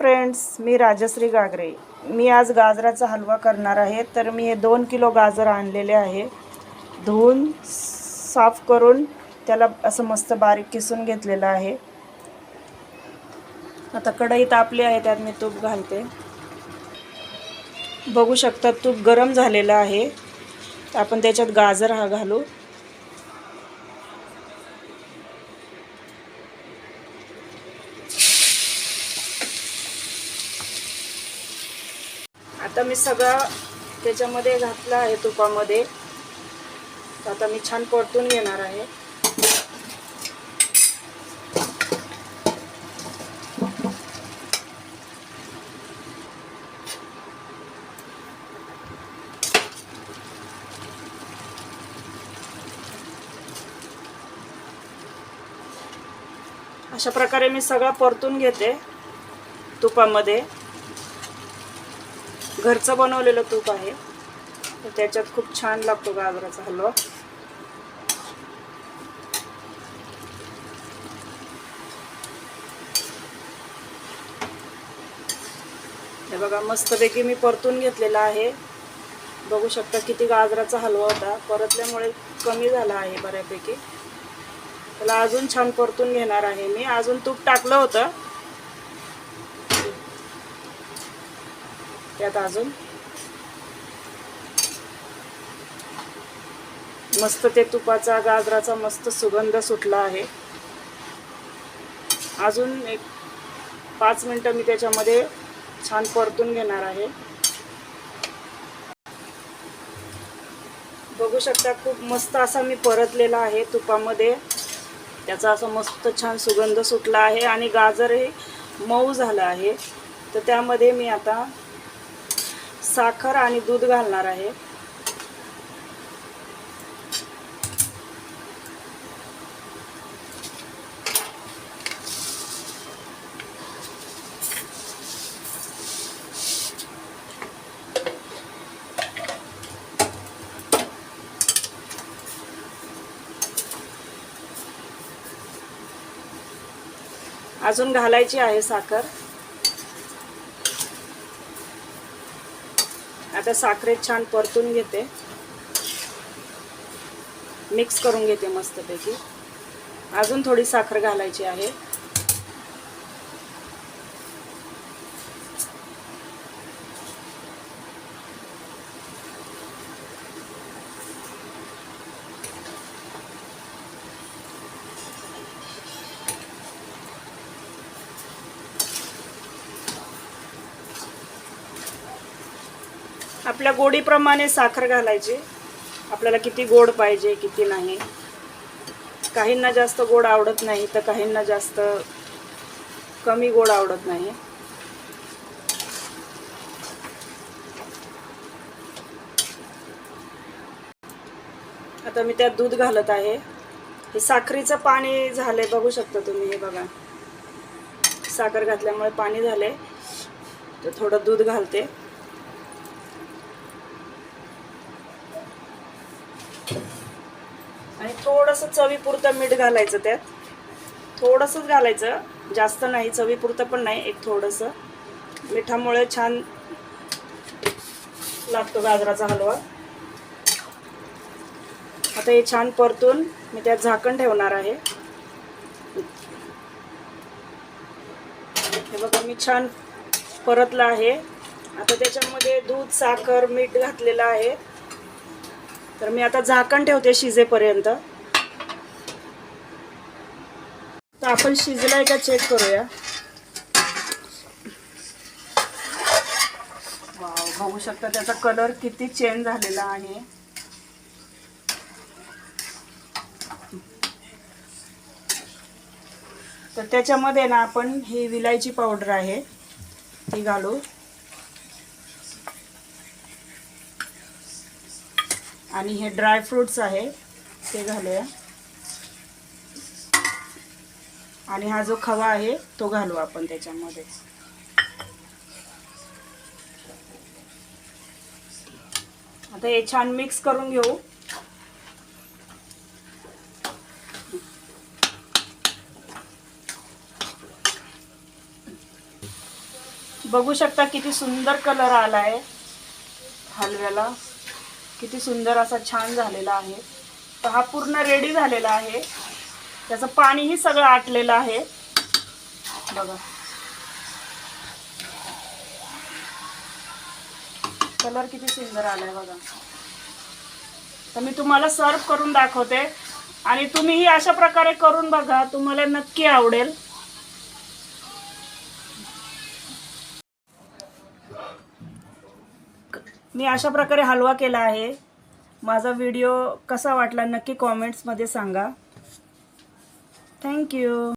Friends, मी राजश्री गागरे। मी आज गाजराचा हलवा करणार आहे। तर मी हे 2 किलो गाजर आणलेले आहे। धुवून साफ करून त्याला असं मस्त बारीक किसून घेतलेलं आहे। आता कढई तापली आहे, त्यात मी तूप घालते। बघू शकता तूप गरम झालेलं आहे। आपण त्याच्यात गाजर हा घालू। आता मी सगळं त्याच्यामध्ये घातलं आहे तुपामध्ये। आता मी छान परतून घेणार आहे। अशा प्रकारे मी सगळं परतून घेते तुपामध्ये। घरचं बनवलेलं तूप आहे, तर त्याच्यात खूप छान लागतो गाजराचा हलवा। हे बघा, मस्तपैकी मी परतून घेतलेला आहे। बघू शकता किती गाजराचा हलवा होता, परतल्यामुळे कमी झाला आहे बऱ्यापैकी। त्याला अजून छान परतून घेणार आहे मी। अजून तूप टाकलं होतं त्यात, अजून मस्त ते तुपाचा गाजराचा मस्त सुगंध सुटला आहे। अजून एक 5 मिनिटं मी त्याच्यामध्ये छान परतून घेणार आहे। बघू शकता खूप मस्त असा मी परतलेला आहे तुपामध्ये। त्याचा असा मस्त छान सुगंध सुटला आहे आणि गाजर हे मऊ झालं आहे। तर त्यामध्ये मी आता साखर आणि दूध घालणार आहे। अजून घालायची आहे साखर। आता साखरेत छान परतून घेते, मिक्स करून घेते मस्तपैकी। अजून थोडी साखर घालायची आहे। आपल्या गोडीप्रमाणे साखर घालायची, आपल्याला किती गोड पाहिजे किती नाही। काहींना जास्त गोड आवडत नाही, तर काहींना जास्त कमी गोड आवडत नाही। आता मी त्यात दूध घालत आहे। हे साखरेचं पाणी झाले, बघू शकता तुम्ही। हे बघा, साखर घातल्यामुळे पाणी झाले, तर थोडं दूध घालते। आणि थोडंसं चवीपुरतं मीठ घालायचं त्यात। थोडंसंच घालायचं, जास्त नाही, चवीपुरतं पण नाही, एक थोडंसं। मिठामुळे छान लागतो गाजराचा हलवा। आता हे छान परतून मी त्यात झाकण ठेवणार आहे। हे बघा, मी छान परतलं आहे। आता त्याच्यामध्ये दूध, साखर, मीठ घातलेलं आहे। तर मी आता झाकण ठेवते शिजेपर्यंत। तर आपण शिजलाय का चेक करूया। वाव, बघू शकता त्याचा कलर किती चेंज झालेला आहे। तर त्याच्यामध्ये ना आपण ही विलायची पावडर आहे ती घालू, आणि हे ड्राय फ्रूट्स आहे ते घालूया, आणि हा जो खवा आहे तो घालू आपण त्याच्यामध्ये। आता हे छान मिक्स करून घेऊ। बघू शकता किती सुंदर कलर आला आहे हलव्याला, किती सुंदर असा छान झालेला आहे. तर हा पूर्ण रेडी झालेला आहे. त्याचं पाणीही सगळं आटलेलं आहे बघा. कलर किती सुंदर आलाय बघा. तर मी तुम्हाला सर्व करून दाखवते आणि तुम्हीही अशा प्रकारे करून बघा, तुम्हाला नक्की आवडेल. मी अशा प्रकारे हलवा केला आहे. माझा व्हिडिओ कसा वाटला नक्की कॉमेंट्समध्ये सांगा. थँक्यू.